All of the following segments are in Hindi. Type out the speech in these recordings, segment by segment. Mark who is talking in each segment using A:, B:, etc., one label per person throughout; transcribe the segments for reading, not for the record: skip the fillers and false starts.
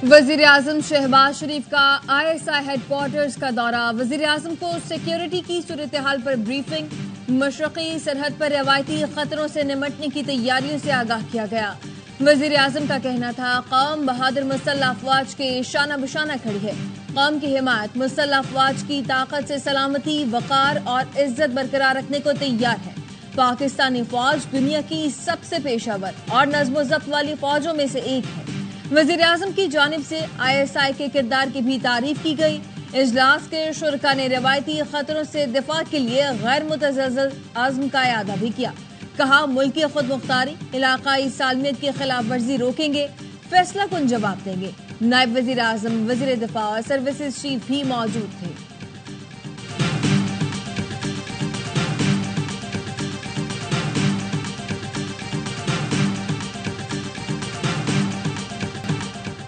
A: वजीर आजम शहबाज शरीफ का ISI हेडक्वार्टर्स का दौरा। वजीर आजम को सिक्योरिटी की सूरत हाल पर ब्रीफिंग। मशरकी सरहद पर रवायती खतरों से निमटने की तैयारियों से आगाह किया गया। वजीर आजम का कहना था, कौम बहादुर मुसल्लह अफवाज के शाना बशाना खड़ी है। कौम की हिमायत मुसल्लह अफवाज की ताकत से सलामती, वकार और इज्जत बरकरार रखने को तैयार है। पाकिस्तानी फौज दुनिया की सबसे पेशावर और नज्म ज़ब्त वाली फौजों में से एक है। वजीर आजम की जानिब से ISI के किरदार की भी तारीफ की गई। इजलास के शुरका ने रवायती खतरों से दिफा के लिए गैर मुतज़्ज़ल आज़म का इयादा भी किया। कहा, मुल्की खुद मुख्तारी, इलाकाई सालमियत की खिलाफ वर्जी रोकेंगे, फैसला कुन जवाब देंगे। नायब वजीर आजम, वजीर दिफा और सर्विसेज चीफ भी मौजूद थे।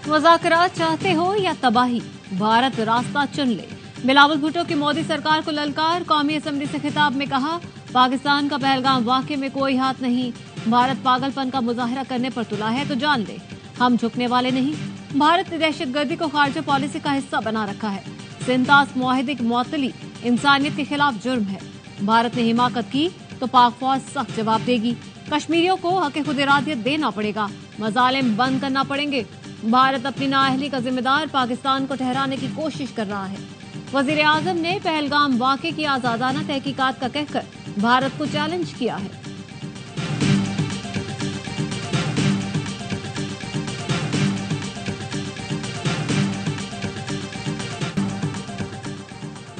B: मुज़ाकरात चाहते हो या तबाही, भारत रास्ता चुन ले। बिलावल भुट्टो की मोदी सरकार को ललकार। कौमी असम्बली से खिताब में कहा, पाकिस्तान का पहलगाम वाक़े में कोई हाथ नहीं। भारत पागलपन का मुजाहरा करने पर तुला है तो जान ले, हम झुकने वाले नहीं। भारत ने दहशतगर्दी को खारजा पॉलिसी का हिस्सा बना रखा है। सिंतास मुआहिदे की मुअत्तली इंसानियत के खिलाफ जुर्म है। भारत ने हिमाकत की तो पाक फौज सख्त जवाब देगी। कश्मीरियों को हक खुद इरादियत देना पड़ेगा, मजालिम बंद करना पड़ेंगे। भारत अपनी नाअहली का जिम्मेदार पाकिस्तान को ठहराने की कोशिश कर रहा है। वजीर आजम ने पहलगाम वाक़े की आजादाना तहकीकात का कहकर भारत को चैलेंज किया है।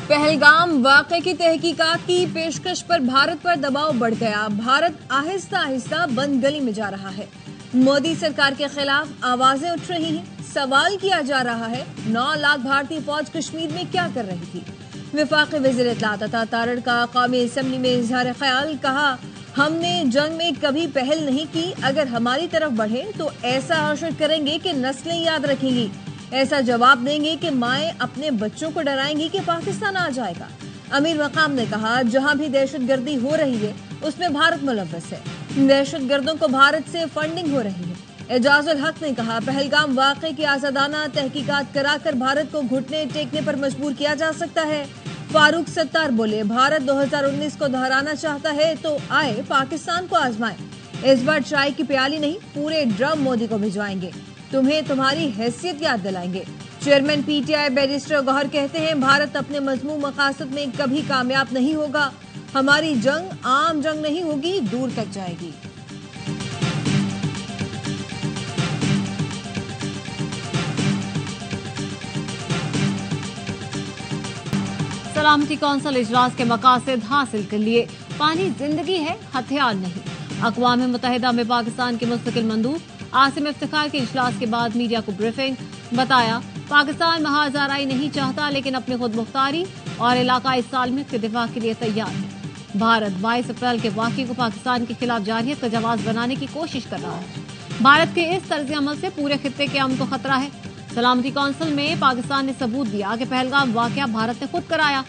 A: पहलगाम वाक़े की तहकीकात की पेशकश पर भारत पर दबाव बढ़ गया। भारत आहिस्ता आहिस्ता बंद गली में जा रहा है। मोदी सरकार के खिलाफ आवाजें उठ रही हैं। सवाल किया जा रहा है, 9 लाख भारतीय फौज कश्मीर में क्या कर रही थी। वफाकी वज़ीर इत्तलात अता तारड़ का कौमी असम्बली में इजहार ख्याल। कहा, हमने जंग में कभी पहल नहीं की। अगर हमारी तरफ बढ़े तो ऐसा हशर करेंगे कि नस्लें याद रखेंगी। ऐसा जवाब देंगे कि माएं अपने बच्चों को डराएंगी कि पाकिस्तान आ जाएगा। अमीर मकाम ने कहा, जहां भी दहशतगर्दी हो रही है उसमें भारत मुलव्वस है। दहशतगर्दों को भारत से फंडिंग हो रही है। एजाजुल हक ने कहा, पहलगाम वाक़े की आजादाना तहकीकात कराकर भारत को घुटने टेकने पर मजबूर किया जा सकता है। फारूक सत्तार बोले, भारत 2019 को दोहराना चाहता है तो आए पाकिस्तान को आजमाए। इस बार चाय की प्याली नहीं, पूरे ड्रम मोदी को भिजवाएंगे। तुम्हें तुम्हारी हैसियत याद दिलाएंगे। चेयरमैन PTI बैरिस्टर गौहर कहते हैं, भारत अपने मजमूम मकासद में कभी कामयाब नहीं होगा। हमारी जंग आम जंग नहीं होगी, दूर तक जाएगी।
B: सलामती कौंसिल इजलास के मकासद हासिल कर लिए। पानी जिंदगी है, हथियार नहीं। अक़वाम मुत्तहिदा में पाकिस्तान के मुस्तकिल मंदूब आसिम इफ्तिखार के इजलास के बाद मीडिया को ब्रीफिंग। बताया, पाकिस्तान महाज आराई नहीं चाहता लेकिन अपनी खुद मुख्तारी और इलाकाई सालमियत के दिफा के लिए तैयार है। भारत 22 अप्रैल के वाक़े को पाकिस्तान के खिलाफ जारहियत का जवाब बनाने की कोशिश कर रहा है। भारत के इस तर्ज अमल से पूरे खित्ते के अमन को खतरा है। सलामती कौंसिल में पाकिस्तान ने सबूत दिया कि पहलगाम वाक़या भारत ने खुद कराया।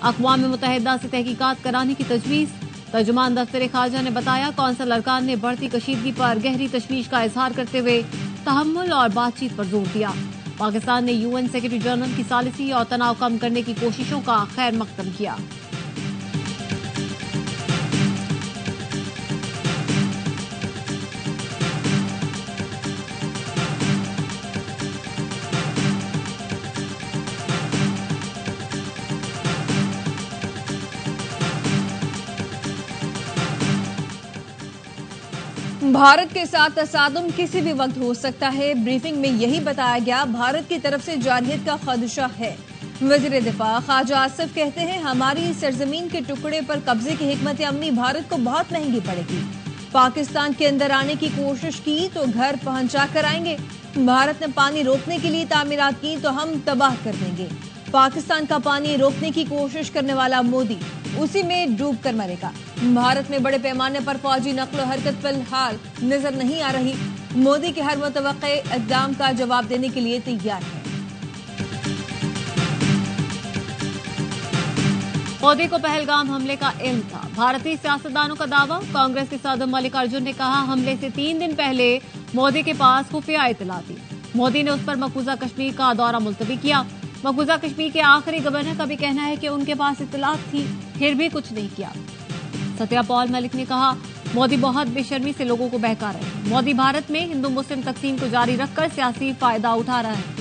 B: अक़वाम मुत्तहिदा से तहकीकात कराने की तजवीज़। तर्जुमान दफ्तर खारजा ने बताया, कौंसिल अरकान ने बढ़ती कशीदगी पर गहरी तशवीश का इजहार करते हुए तहम्मुल और बातचीत पर जोर दिया। पाकिस्तान ने UN सेक्रेटरी जनरल की सालिसी और तनाव कम करने की कोशिशों का खैर मकदम किया।
A: भारत के साथ तसादुम किसी भी वक्त हो सकता है। ब्रीफिंग में यही बताया गया, भारत की तरफ से जारहियत का खदशा है। वजीर दिफा ख्वाजा आसिफ कहते हैं, हमारी सरजमीन के टुकड़े पर कब्जे की हिकमत अमली भारत को बहुत महंगी पड़ेगी। पाकिस्तान के अंदर आने की कोशिश की तो घर पहुंचा कर आएंगे। भारत ने पानी रोकने के लिए तामीरात की तो हम तबाह कर देंगे। पाकिस्तान का पानी रोकने की कोशिश करने वाला मोदी उसी में डूब कर मरेगा। भारत में बड़े पैमाने पर फौजी नक्लो हरकत फिलहाल नजर नहीं आ रही। मोदी के हर मुतवक्के इक़दाम का जवाब देने के लिए तैयार है।
B: मोदी को पहलगाम हमले का इल्म था। भारतीय सियासतदानों का दावा। कांग्रेस के सदर मल्लिकार्जुन ने कहा, हमले से 3 दिन पहले मोदी के पास खुफिया इत्तला थी। मोदी ने उस पर मकबूजा कश्मीर का दौरा मुलतवी किया। मकबूजा कश्मीर के आखिरी गवर्नर का भी कहना है कि उनके पास इत्तलात थी, फिर भी कुछ नहीं किया। सत्या पॉल मलिक ने कहा, मोदी बहुत बेशर्मी से लोगों को बहका रहे हैं। मोदी भारत में हिंदू मुस्लिम तकसीम को जारी रखकर सियासी फायदा उठा रहा है।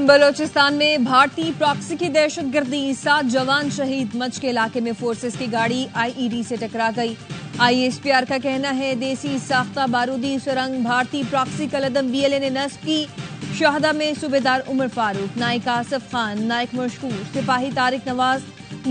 A: बलोचिस्तान में भारतीय प्रॉक्सी की दहशतगर्दी, 7 जवान शहीद। मच के इलाके में फोर्सेस की गाड़ी आईईडी से टकरा गई। आईएसपीआर का कहना है, देसी साख्ता बारूदी सुरंग भारतीय प्रॉक्सी कलदम बीएलए ने नस्ब की। शहदा में सूबेदार उमर फारूक, नायक आसिफ खान, नायक मशकूर, सिपाही तारिक नवाज,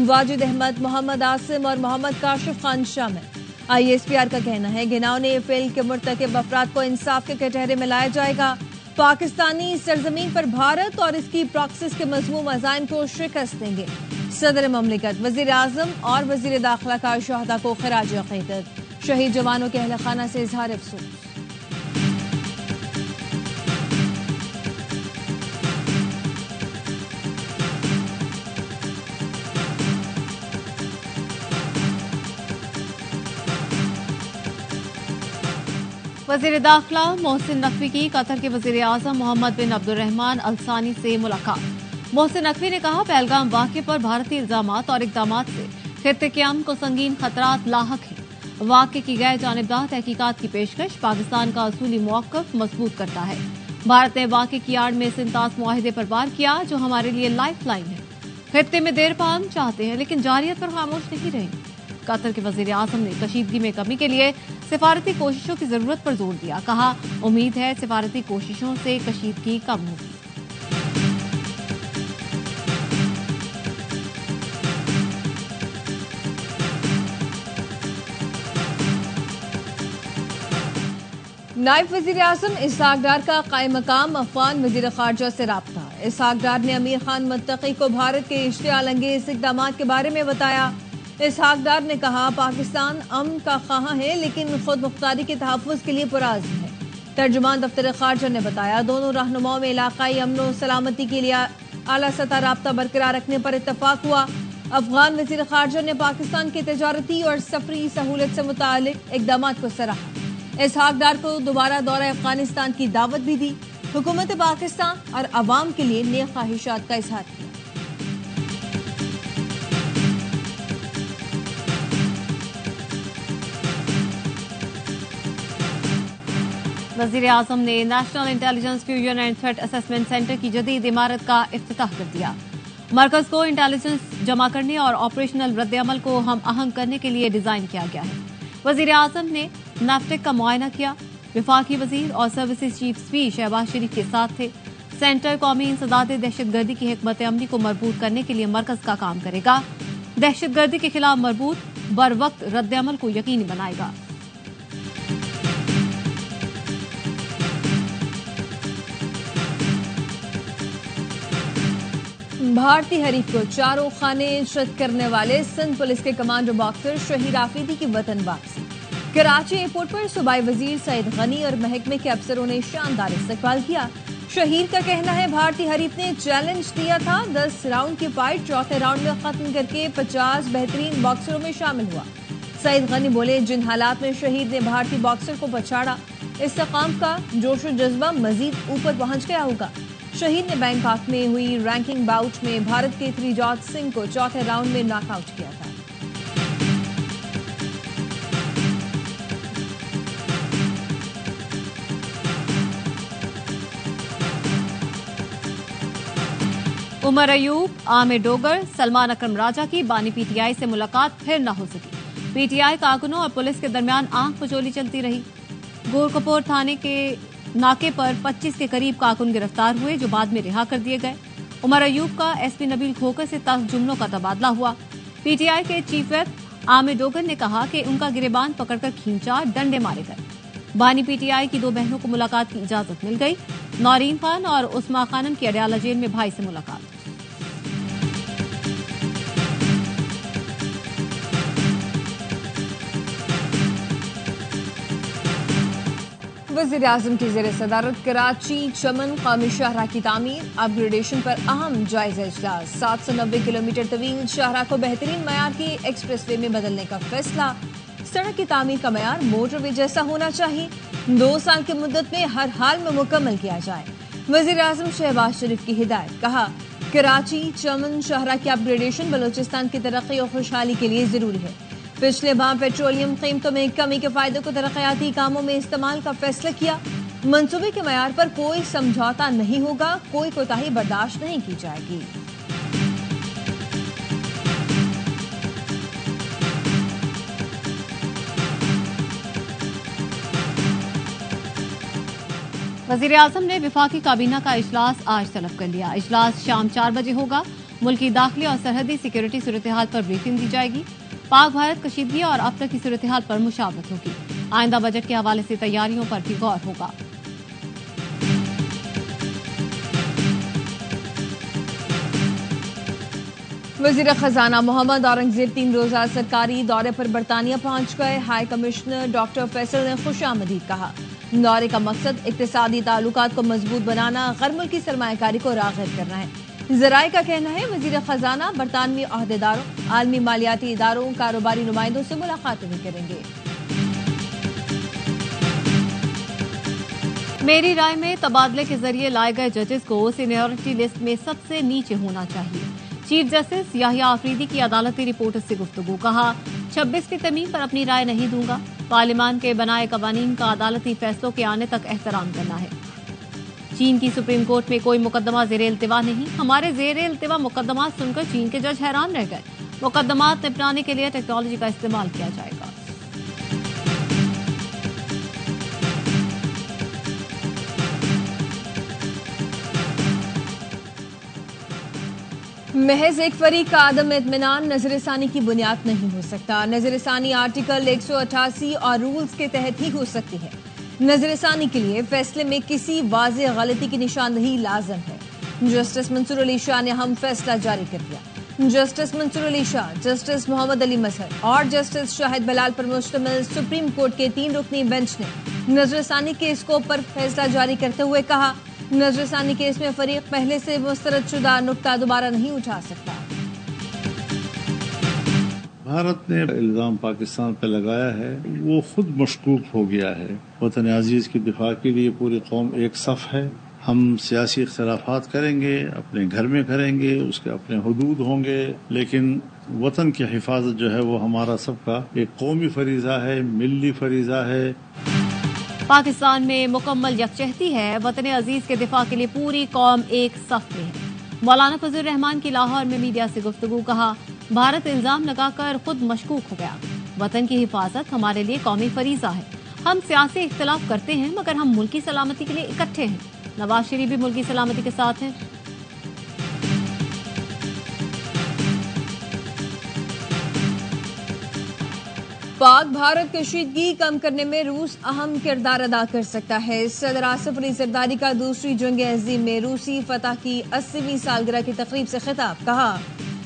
A: वाजिद अहमद, मोहम्मद आसिम और मोहम्मद काशिफ खान शामिल। आईएसपीआर का कहना है, घिनाव ने फेल के मुर्तकिब अफराद को इंसाफ के कटहरे में लाया जाएगा। पाकिस्तानी सरजमीन पर भारत और इसकी प्रॉक्सिस के मजमूम अज़ाइम को शिकस्त देंगे। सदर ममलिकत, वजीर आजम और वजीर दाखिला का शहदा को खराज अकीदत। शहीद जवानों के अहल खाना से इजहार अफसोस।
B: वजीर दाखिला मोहसिन नकवी की कतर के वजीर आजम मोहम्मद बिन अब्दुर्रहमान अल-सानी से मुलाकात। मोहसिन नकवी ने कहा, पहलगाम वाक़े पर भारतीय इल्जामात और इक़दामात से खित्ते के अमन को संगीन खतरात लाहक हैं। वाक़े की गैर जानिबदार तहकीकात की पेशकश पाकिस्तान का असूली मौक़िफ़ मजबूत करता है। भारत ने वाक़े की आड़ में सिंतास मुआहिदे पर वार किया, जो हमारे लिए लाइफ लाइन है। खित्ते में देर पाम चाहते हैं, लेकिन जारियत पर खामोश नहीं रहेंगे। कतर के वजीर आजम ने कशीदगी में कमी के लिए सिफारती कोशिशों की जरूरत पर जोर दिया। कहा, उम्मीद है सिफारती कोशिशों से कशीदगी कम होगी।
A: नायब वजीर आजम इसहाक डार का कायम मकाम अफगान वजीर खारजा से राब्ता। इसहाक डार ने अमीर खान मुत्तकी को भारत के इश्तियाल अंगेज इक़दाम के बारे में बताया। इसहाक डार ने कहा, पाकिस्तान अमन का ख़्वाह है, लेकिन खुद मुख्तारी के तहफ़्फ़ुज़ के लिए पुरअज़्म है। तर्जुमान दफ्तर खारजा ने बताया, दोनों रहनुमाओं में इलाकाई अमन और सलामती के लिए आला सतह राब्ता बरकरार रखने पर इत्तफ़ाक़ हुआ। अफगान वज़ीर खारजा ने पाकिस्तान की तजारती और सफरी सहूलत से मुताल्लिक़ इक़दामात को सराहा। इसहाक डार को दोबारा दौरा अफगानिस्तान की दावत भी दी। हुकूमत पाकिस्तान और अवाम के लिए नेक ख्वाहिशात का इजहार किया।
B: वजीर आजम ने national intelligence fusion and threat assessment centre की जदीद इमारत का इफ्तिताह कर दिया। मरकज को इंटेलिजेंस जमा करने और ऑपरेशनल रद्द-ए-अमल को हम आहंग करने के लिए डिजाइन किया गया है। वजीर आजम ने नाफ्टेक का मुआयना किया। विफाकी वजीर और सर्विसेज चीफ भी शहबाज शरीफ के साथ थे। सेंटर कौमी इंसदाद दहशतगर्दी की हिकमत अमली को मरबूत करने के लिए मरकज का काम करेगा। दहशतगर्दी के खिलाफ मरबूत बर वक्त रद्द-ए-अमल को यकीनी बनाएगा।
A: भारतीय हरीफ को चारों खाने शत करने वाले सिंध पुलिस के कमांडो बॉक्सर शहीर आफरीदी की वतन वापसी। कराची एयरपोर्ट पर सूबाई वजीर सईद गनी और महकमे के अफसरों ने शानदार इस्तकबाल किया। शहीर का कहना है, भारतीय हरीफ ने चैलेंज दिया था। 10 राउंड की फाइट चौथे राउंड में खत्म करके 50 बेहतरीन बॉक्सरों में शामिल हुआ। सईद गनी बोले, जिन हालात में शहीद ने भारतीय बॉक्सर को पछाड़ा, इस्तेकाम का जोश और जज्बा मजीद ऊपर पहुंच गया होगा। शहीद ने बैंकॉक में हुई रैंकिंग बाउट में भारत के त्रिजोत सिंह को चौथे राउंड में नॉकआउट किया था।
B: उमर अयूब, आमिर डोगर, सलमान अकरम राजा की बानी पीटीआई से मुलाकात फिर न हो सकी। पीटीआई कारकुनों और पुलिस के दरमियान आंख मचोली चलती रही। गोरखपुर थाने के नाके पर 25 के करीब कारकुन गिरफ्तार हुए, जो बाद में रिहा कर दिए गए। उमर अयूब का एसपी नबील खोकर से तल्ख जुमलों का तबादला हुआ। पीटीआई के चीफ व्हिप आमिर डोगर ने कहा कि उनका गिरेबान पकड़कर खींचा, डंडे मारे गए। बानी पीटीआई की 2 बहनों को मुलाकात की इजाजत मिल गई। नौरीन खान और उस्मा खानम की अडयाला जेल में भाई से मुलाकात।
A: वज़ीर आज़म की ज़ेर सदारत कराची चमन कौमी शाहराह की तामीर अपग्रेडेशन पर अहम जायजा इजलास। 790 किलोमीटर तवील शाहराह को बेहतरीन मयार की एक्सप्रेसवे में बदलने का फैसला। सड़क की तामीर का मयार मोटरवे जैसा होना चाहिए। 2 साल की मुद्दत में हर हाल में मुकम्मल किया जाए। वज़ीर आज़म शहबाज शरीफ की हिदायत। कहा, कराची चमन शाहराह की अपग्रेडेशन बलोचिस्तान की तरक्की और खुशहाली के लिए जरूरी है। पिछले माह पेट्रोलियम कीमतों में कमी के फायदे को तरक्याती कामों में इस्तेमाल का फैसला किया। मंसूबे के मयार पर कोई समझौता नहीं होगा, कोई कोताही बर्दाश्त नहीं की जाएगी।
B: वज़ीर आज़म ने विफाकी काबीना का इजलास आज तलब कर लिया। इजलास शाम 4 बजे होगा। मुल्की दाखिली और सरहदी सिक्योरिटी सूरत हाल पर ब्रीफिंग दी जाएगी। पाक भारत कशीदगी और अब तक की सूरत हाल पर मुशावरत होगी। आइंदा बजट के हवाले से तैयारियों पर भी गौर होगा।
A: वज़ीर खजाना मोहम्मद औरंगजेब 3 रोजा सरकारी दौरे पर बरतानिया पहुंच गए। हाई कमिश्नर डॉक्टर फैसल ने खुशामदीद कहा। दौरे का मकसद इक्तिसादी ताल्लुकात को मजबूत बनाना, गैर मुल्की सरमायाकारी को राग़िब करना है। ज़राए का कहना है वज़ीर खजाना बरतानवी अहदेदारों, आलमी मालियाती इदारों, कारोबारी नुमाइंदों से मुलाकात भी करेंगे।
B: मेरी राय में तबादले के जरिए लाए गए जजेस को सीनियरिटी लिस्ट में सबसे नीचे होना चाहिए। चीफ जस्टिस याहिया आफरीदी की अदालती रिपोर्ट से गुफ्तगू। कहा, 26 की तरमीम पर अपनी राय नहीं दूंगा। पार्लियामान के बनाए कवानीन का अदालती फैसलों के आने तक एहतराम करना है। चीन की सुप्रीम कोर्ट में कोई मुकदमा ज़ेरे इल्तिवा नहीं। हमारे ज़ेरे इल्तिवा मुकदमा सुनकर चीन के जज हैरान रह गए। मुकदमात निपटाने के लिए टेक्नोलॉजी का इस्तेमाल किया जाएगा।
A: महज एक फरीक का आदम इत्मीनान नजरसानी की बुनियाद नहीं हो सकता। नजरसानी आर्टिकल 188 और रूल्स के तहत ही हो सकती है। नजरसानी के लिए फैसले में किसी वाज़ेह गलती की निशानदही लाजम है। जस्टिस मंसूर अली शाह ने अहम फैसला जारी कर दिया। जस्टिस मंसूर अली शाह, जस्टिस मोहम्मद अली मजहर और जस्टिस शाहिद बलाल पर मुश्तमिल सुप्रीम कोर्ट के 3 रुकनी बेंच ने नजरसानी के स्कोप पर फैसला जारी करते हुए कहा, नजरसानी केस में फरीक पहले से मुस्तरद शुदा नुक्ता दोबारा नहीं उठा सकता।
C: भारत ने इल्जाम पाकिस्तान पर लगाया है, वो खुद मशकूक हो गया है। वतन अजीज की दिफा के लिए पूरी कौम एक सफ है। हम सियासी इख्तलाफात करेंगे, अपने घर में करेंगे, उसके अपने हुदूद होंगे, लेकिन वतन की हिफाजत जो है वो हमारा सबका एक कौमी फरीजा है, मिली फरीजा है।
B: पाकिस्तान में मुकम्मल यकजहती है। वतन अजीज के दिफा के लिए पूरी कौम एक सफ में है। मौलाना फजल रहमान की लाहौर में मीडिया से गुफ्तगू। कहा, भारत इल्जाम लगाकर खुद मशकूक हो गया। वतन की हिफाजत हमारे लिए कौमी फरीजा है। हम सियासी इख्तलाफ करते हैं मगर हम मुल्की सलामती के लिए इकट्ठे हैं। नवाज शरीफ भी मुल्की सलामती के साथ हैं।
A: पाक भारत कशीदगी कम करने में रूस अहम किरदार अदा कर सकता है। सदर आसिफ अली जरदारी का दूसरी जंग अज़ीम में रूसी फतह की 80वीं सालगिरह की तकरीब से खिताब। कहा,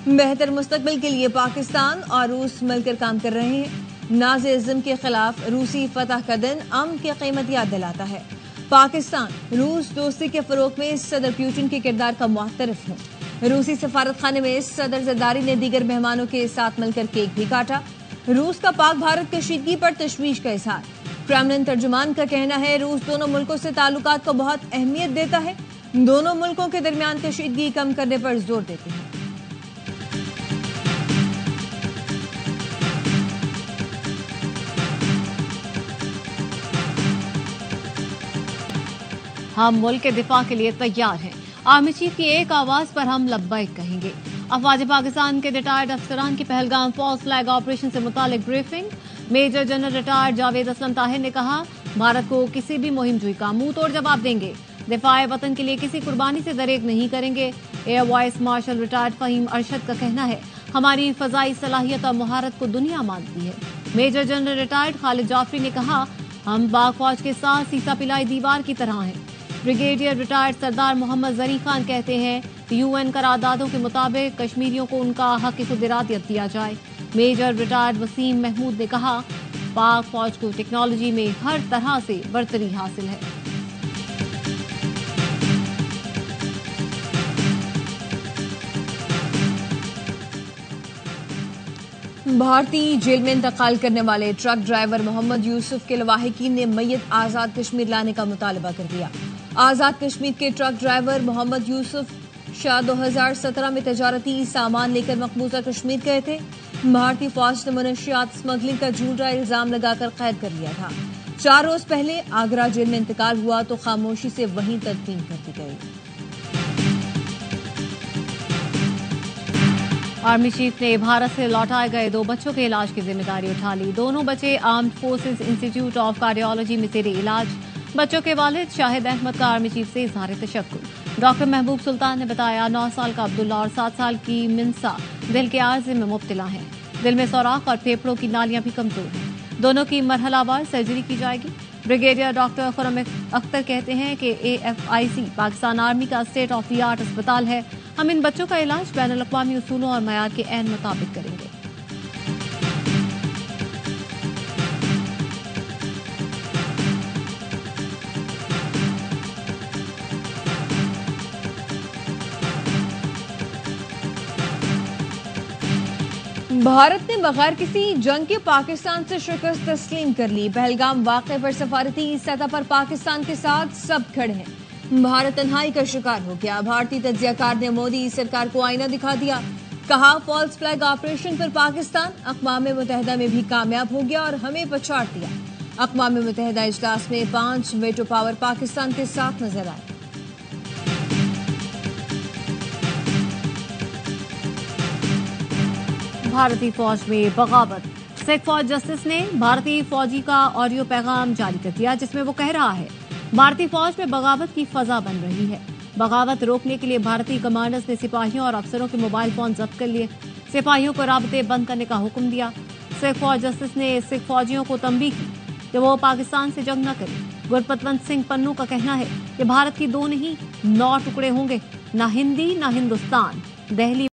A: बेहतर मुस्तकबिल के लिए पाकिस्तान और रूस मिलकर काम कर रहे हैं। नाज़िज़्म के खिलाफ रूसी फतह का दिन अमन की कीमत याद दिलाता है। पाकिस्तान रूस दोस्ती के फरोग में सदर पुतिन के किरदार का मुअत्तरफ है। रूसी सफारत खाने में सदर जरदारी ने दीगर मेहमानों के साथ मिलकर केक भी काटा। रूस का पाक भारत कशीदगी पर तशवीश का इजहार। क्रेमलिन तर्जुमान का कहना है, रूस दोनों मुल्कों से ताल्लुकात को बहुत अहमियत देता है। दोनों मुल्कों के दरमियान कशीदगी कम करने पर जोर देते हैं।
B: हम मुल्क के दिफा के लिए तैयार हैं। आर्मी चीफ की एक आवाज पर हम लब्बैक कहेंगे। अफवाज पाकिस्तान के रिटायर्ड अफसरान की पहलगाम फॉल्स फ्लैग ऑपरेशन से मुतालिक briefing. Major general retired Javed Aslam Tahir ने कहा, भारत को किसी भी मुहिम जुई का मुंह तोड़ जवाब देंगे। दिफाए वतन के लिए किसी कुर्बानी से दरेक नहीं करेंगे। Air vice marshal retired Faheem Arshad का कहना है, हमारी फजाई सलाहियत और महारत को दुनिया मानती है। Major general retired Khalid Jafri ने कहा, हम पाक फौज के साथ सीसा पिलाई दीवार की तरह हैं। ब्रिगेडियर रिटायर्ड सरदार मोहम्मद जरी खान कहते हैं, यूएन करारदादों के मुताबिक कश्मीरियों को उनका हक खुद इरादियत दिया जाए। मेजर रिटायर्ड वसीम महमूद ने कहा, पाक फौज को टेक्नोलॉजी में हर तरह से बरतरी हासिल है।
A: भारतीय जेल में इंतकाल करने वाले ट्रक ड्राइवर मोहम्मद यूसुफ के लवाहिकीन ने मय्यत आजाद कश्मीर लाने का मुतालबा कर दिया। आजाद कश्मीर के ट्रक ड्राइवर मोहम्मद यूसुफ शाह 2017 में तजारती सामान लेकर मकबूजा कश्मीर गए थे। भारतीय फौज ने मनशियात स्मगलिंग का झूठा इल्जाम लगाकर कैद कर लिया था। 4 रोज पहले आगरा जेल में इंतकाल हुआ तो खामोशी से वहीं तदफीन कर दी गई।
B: आर्मी चीफ ने भारत से लौटाए गए 2 बच्चों के इलाज की जिम्मेदारी उठा ली। दोनों बच्चे armed forces institute of cardiology में जेर इलाज। बच्चों के वालिद शाहिद अहमद का आर्मी चीफ से इजहार तशक्कुर। डॉक्टर महबूब सुल्तान ने बताया 9 साल का अब्दुल्ला और 7 साल की मिनसा दिल के आर्जे में मुब्तला हैं। दिल में सोराख और फेफड़ों की नालियां भी कमजोर हैं। दोनों की मरहलावार सर्जरी की जाएगी। ब्रिगेडियर डॉक्टर खुर्रम अख्तर कहते हैं कि AFIC पाकिस्तान आर्मी का स्टेट ऑफ द आर्ट अस्पताल है। हम इन बच्चों का इलाज बैनुल अक़वामी उसूलों और मयार के ऐन मुताबिक करेंगे।
A: भारत ने बगैर किसी जंग के पाकिस्तान से शिकस्त तस्लीम कर ली। पहलगाम वाक़े पर सफारती सतह पर पाकिस्तान के साथ सब खड़े हैं। भारत तन्हाई का शिकार हो गया। भारतीय तज्जियाकार ने मोदी सरकार को आईना दिखा दिया। कहा फॉल्स फ्लैग ऑपरेशन पर पाकिस्तान अक़वाम मुत्तहिदा में भी कामयाब हो गया और हमें पछाड़ दिया। अक़वाम मुत्तहिदा इजलास में 5 वेटो पावर पाकिस्तान के साथ नजर आए।
B: भारतीय फौज में बगावत। सिख फौज जस्टिस ने भारतीय फौजी का ऑडियो पैगाम जारी कर दिया जिसमें वो कह रहा है भारतीय फौज में बगावत की फजा बन रही है। बगावत रोकने के लिए भारतीय कमांडर्स ने सिपाहियों और अफसरों के मोबाइल फोन जब्त कर लिए। सिपाहियों को राबते बंद करने का हुक्म दिया। सिख फौज जस्टिस ने सिख फौजियों को तंबीह की कि वो पाकिस्तान से जंग न करें। गुरपतवंत सिंह पन्नू का कहना है कि भारत की 2 नहीं 9 टुकड़े होंगे, न हिंदी न हिंदुस्तान। दिल्ली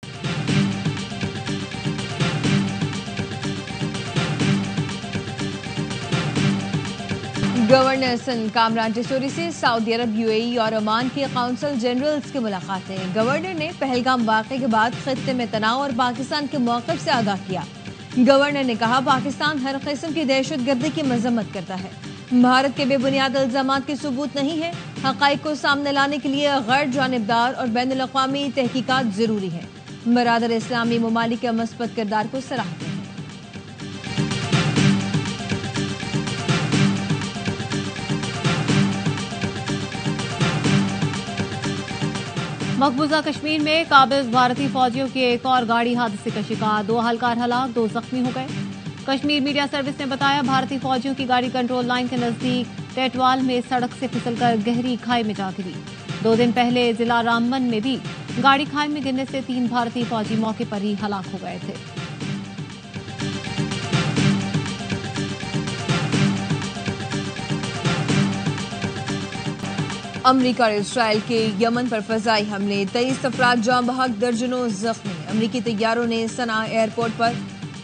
A: गवर्नर सन कामरान टिसोरी से सऊदी अरब, UAE और ओमान के काउंसिल जनरल्स की मुलाकातें। गवर्नर ने पहलगाम वाक़े के बाद खित्ते में तनाव और पाकिस्तान के मौक़िफ़ से आगाह किया। गवर्नर ने कहा पाकिस्तान हर किस्म की दहशतगर्दी की मजम्मत करता है। भारत के बेबुनियाद इल्जामात के सबूत नहीं है। हक़ाइक़ को सामने लाने के लिए गैर जानिबदार और बैनुल अक़वामी तहकीकात जरूरी है। बरादर इस्लामी ममालिक के मस्बत किरदार को सराहते हैं।
B: मकबूजा कश्मीर में काबिज भारतीय फौजियों की एक और गाड़ी हादसे का शिकार। 2 हल्कार हलाक, 2 जख्मी हो गए। कश्मीर मीडिया सर्विस ने बताया भारतीय फौजियों की गाड़ी कंट्रोल लाइन के नजदीक टेटवाल में सड़क से फिसलकर गहरी खाई में जा गिरी। 2 दिन पहले जिला रामबन में भी गाड़ी खाई में गिरने से 3 भारतीय फौजी मौके पर ही हलाक हो गए थे।
A: अमरीका और इसराइल के यमन पर फजाई हमले, 23 अफराद जाँ बहक, दर्जनों जख्मी। अमरीकी तैयारों ने सना एयरपोर्ट पर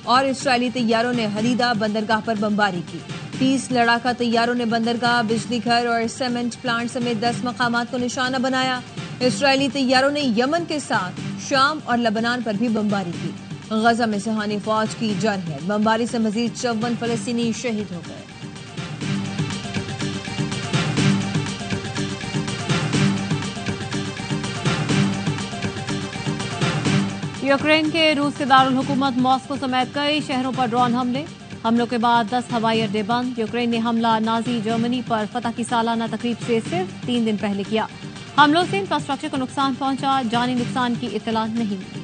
A: और इसराइली तैयारों ने हदीदा बंदरगाह पर बमबारी की। 30 लड़ाका तैयारों ने बंदरगाह, बिजली घर और सीमेंट प्लांट समेत 10 मकामात को निशाना बनाया। इसराइली तैयारों ने यमन के साथ शाम और लबनान पर भी बमबारी की। गजा में सुहानी फौज की जरह, बमबारी से मजीद 54 फलस्तीनी शहीद हो गए।
B: यूक्रेन के रूस के दारुल हुकूमत मॉस्को समेत कई शहरों पर ड्रोन हमलों के बाद 10 हवाई अड्डे बंद। यूक्रेन ने हमला नाजी जर्मनी पर फतह की सालाना तकरीब से सिर्फ 3 दिन पहले किया। हमलों से इंफ्रास्ट्रक्चर को नुकसान पहुंचा, जानी नुकसान की इत्तला नहीं मिली।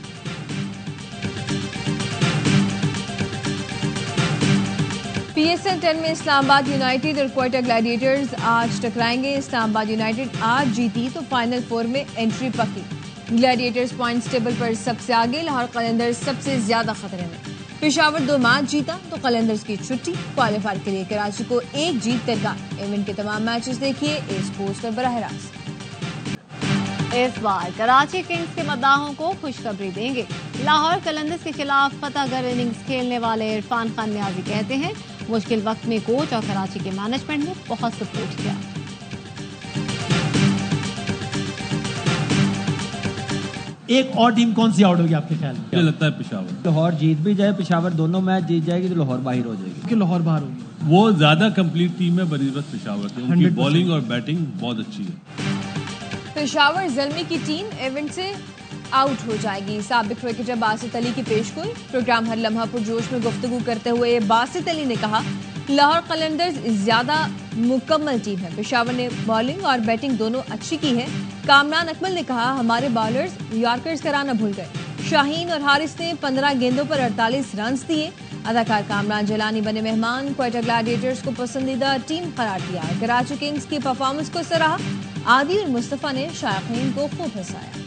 A: PSL 10 में इस्लामाबाद यूनाइटेड और क्वेटा ग्लैडिएटर्स आज टकराएंगे। इस्लामाबाद यूनाइटेड आज जीती तो फाइनल 4 में एंट्री पक्की। ग्लैडिएटर्स पॉइंट्स टेबल पर सबसे आगे, लाहौर कलंदर्स सबसे ज्यादा खतरे में। पेशावर 2 मैच जीता तो कलंदर्स की छुट्टी। क्वालिफायर के लिए कराची को 1 जीत दरकार। इवेंट के तमाम मैचेस देखिए ए स्पोर्ट्स पर बराह रास्त।
B: इस बार कराची किंग्स के मद्दाहों को खुशखबरी देंगे। लाहौर कलंदर्स के खिलाफ फतहगर इनिंग्स खेलने वाले इरफान खान न्याजी कहते हैं मुश्किल वक्त में कोच और कराची के मैनेजमेंट ने बहुत सपोर्ट किया।
D: एक और टीम कौन सी आउट होगी आपके ख्याल में?
E: मुझे लगता है पेशावर।
F: लाहौर जीत भी जाए, पेशावर दोनों मैच जीत जाएगी तो लाहौर बाहर हो जाएगी।
D: कि लाहौर बाहर होगी।
E: वो ज्यादा कंप्लीट टीम है बनिस्बत पेशावर की। उनकी
D: 100%
E: बॉलिंग और बैटिंग बहुत अच्छी है।
A: पेशावर ज़ल्मी की टीम इवेंट से आउट हो जाएगी। साबिक क्रिकेटर बासित अली की पेशगोई। प्रोग्राम हर लम्हा पुरजोश में गुफ्तगू करते हुए बासित अली ने कहा, लाहौर कलंदर्स ज्यादा मुकम्मल टीम है। पेशावर ने बॉलिंग और बैटिंग दोनों अच्छी की है। कामरान अकमल ने कहा, हमारे बॉलर्स यॉर्कर्स कराना भूल गए। शाहीन और हारिस ने 15 गेंदों पर 48 रन दिए। अदाकार कामरान जलानी बने मेहमान। क्वेटा ग्लैडिएटर्स को पसंदीदा टीम करार दिया। कराची किंग्स की परफॉर्मेंस को सराहा। आदि और मुस्तफा ने शायकीन को खूब हंसाया।